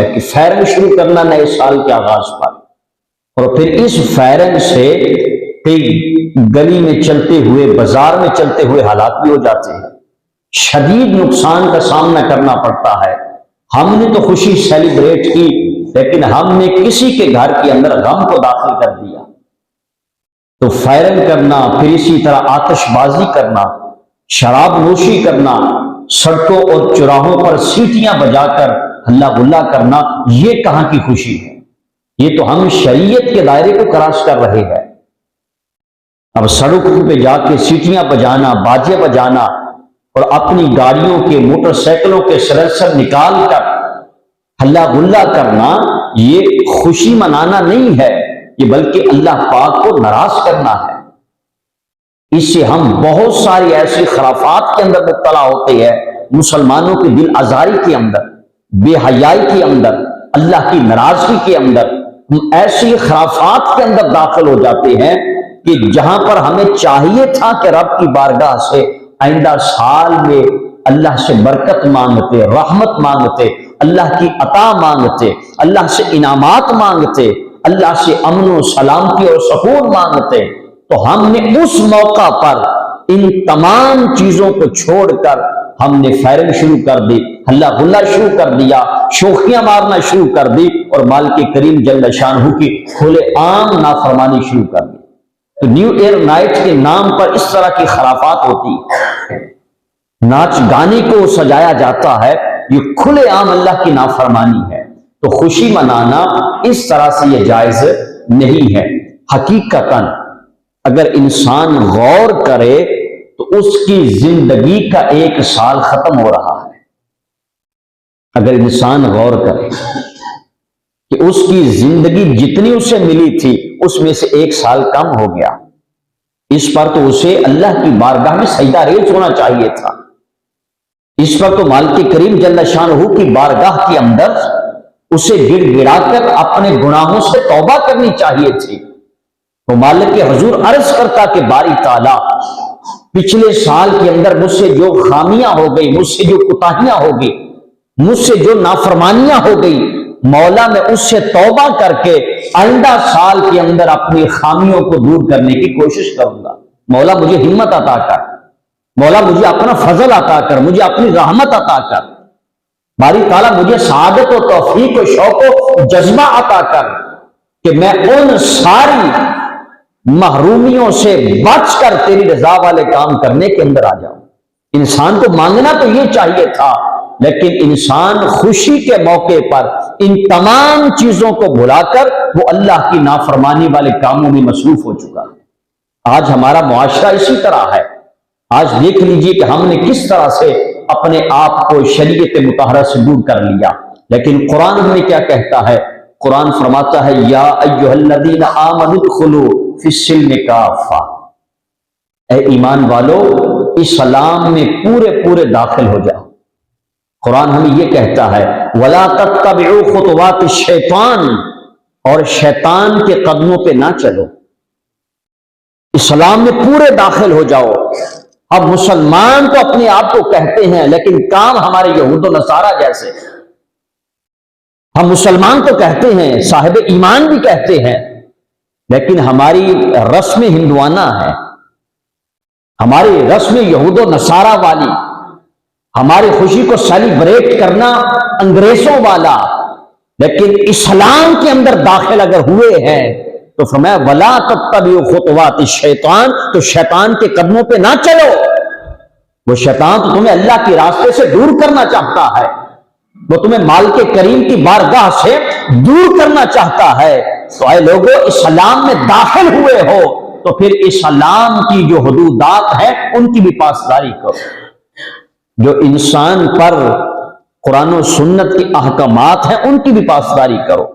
ہے کہ فیرنگ شروع کرنا نئے سال کے آغاز پر، اور پھر اس فیرنگ سے کئی گلی میں چلتے ہوئے، بازار میں چلتے ہوئے ہلاک بھی ہو جاتے ہیں، شدید نقصان کا سامنا کرنا پڑتا ہے۔ ہم نے تو خوشی سیلیبریٹ کی، لیکن ہم نے کسی کے گھر کے اندر غم کو داخل کر دیا۔ تو فائرنگ کرنا، پھر اسی طرح آتش بازی کرنا، شراب نوشی کرنا، سڑکوں اور چوراہوں پر سیٹیاں بجا کر ہلا گلا کرنا، یہ کہاں کی خوشی ہے؟ یہ تو ہم شریعت کے دائرے کو کراس کر رہے ہیں۔ اب سڑکوں پہ جا کے سیٹیاں بجانا، باجے بجانا، اور اپنی گاڑیوں کے، موٹر سائیکلوں کے سلنسر نکال کر ہلا گلا کرنا، یہ خوشی منانا نہیں ہے، یہ بلکہ اللہ پاک کو ناراض کرنا ہے۔ اس سے ہم بہت ساری ایسی خرافات کے اندر مبتلا ہوتے ہیں، مسلمانوں کی دل آزاری کے اندر، بے حیائی کے اندر، اللہ کی ناراضگی کے اندر، ہم ایسی خرافات کے اندر داخل ہو جاتے ہیں کہ جہاں پر ہمیں چاہیے تھا کہ رب کی بارگاہ سے آئندہ سال میں اللہ سے برکت مانگتے، رحمت مانگتے، اللہ کی عطا مانگتے، اللہ سے انعامات مانگتے، اللہ سے امن و سلامتی اور سکون مانگتے، تو ہم نے اس موقع پر ان تمام چیزوں کو چھوڑ کر ہم نے فائرنگ شروع کر دی، ہلا گلا شروع کر دیا، شوخیاں مارنا شروع کر دی، اور مالک کریم جل شانہ کی کھلے عام نافرمانی شروع کر دی۔ تو نیو ایئر نائٹ کے نام پر اس طرح کی خرافات ہوتی ہے، ناچ گانے کو سجایا جاتا ہے، یہ کھلے عام اللہ کی نافرمانی ہے۔ تو خوشی منانا اس طرح سے یہ جائز نہیں ہے۔ حقیقتاً اگر انسان غور کرے تو اس کی زندگی کا ایک سال ختم ہو رہا ہے۔ اگر انسان غور کرے کہ اس کی زندگی جتنی اسے ملی تھی اس میں سے ایک سال کم ہو گیا، اس پر تو اسے اللہ کی بارگاہ میں سجدہ ریز ہونا چاہیے تھا، اس پر تو مالک کریم جل شانہ کی بارگاہ کے اندر اسے گڑ گڑا کر اپنے گناہوں سے توبہ کرنی چاہیے تھی۔ وہ مالک کے حضور عرض کرتا کہ باری تعالیٰ، پچھلے سال کے اندر مجھ سے جو خامیاں ہو گئی، مجھ سے جو کوتاہیاں ہو گئی، مجھ سے جو نافرمانیاں ہو گئی، مولا میں اس سے توبہ کر کے آئندہ سال کے اندر اپنی خامیوں کو دور کرنے کی کوشش کروں گا۔ مولا مجھے ہمت عطا کر، مولا مجھے اپنا فضل عطا کر، مجھے اپنی رحمت عطا کر، باری تعالیٰ مجھے سعادت و توفیق و شوق و جذبہ عطا کر کہ میں ان ساری محرومیوں سے بچ کر تیری رضا والے کام کرنے کے اندر آ جاؤں۔ انسان کو مانگنا تو یہ چاہیے تھا، لیکن انسان خوشی کے موقع پر ان تمام چیزوں کو بھلا کر وہ اللہ کی نافرمانی والے کاموں میں مصروف ہو چکا ہے۔ آج ہمارا معاشرہ اسی طرح ہے۔ آج دیکھ لیجئے کہ ہم نے کس طرح سے اپنے آپ کو شریعت مطہرہ سے دور کر لیا، لیکن قرآن ہمیں کیا کہتا ہے؟ قرآن فرماتا ہے یا ایھا الذین آمنوا ادخلوا فی السلم کافہ، اے ایمان والو اسلام میں پورے پورے داخل ہو جاؤ۔ قرآن ہمیں یہ کہتا ہے وَلَا تَتَّبِعُوا خُطُوَاتِ الشَّیطَان، اور شیطان کے قدموں پہ نہ چلو، اسلام میں پورے داخل ہو جاؤ۔ اب مسلمان تو اپنے آپ کو کہتے ہیں، لیکن کام ہمارے یہود و نصارہ جیسے۔ ہم مسلمان تو کہتے ہیں، صاحب ایمان بھی کہتے ہیں، لیکن ہماری رسم ہندوانہ ہے، ہماری رسم یہود و نصارہ والی، ہماری خوشی کو سیلیبریٹ کرنا انگریزوں والا، لیکن اسلام کے اندر داخل اگر ہوئے ہیں تو فرمایا وَلَا تَتَّبِعُوا خُطُوَاتِ الشَّیطَان، تو شیطان کے قدموں پہ نہ چلو۔ وہ شیطان تو تمہیں اللہ کے راستے سے دور کرنا چاہتا ہے، وہ تمہیں مالک کریم کی بارگاہ سے دور کرنا چاہتا ہے۔ تو اے لوگوں، اسلام میں داخل ہوئے ہو تو پھر اسلام کی جو حدودات ہیں ان کی بھی پاسداری کرو۔ جو انسان پر قرآن و سنت کے احکامات ہیں ان کی بھی پاسداری کرو۔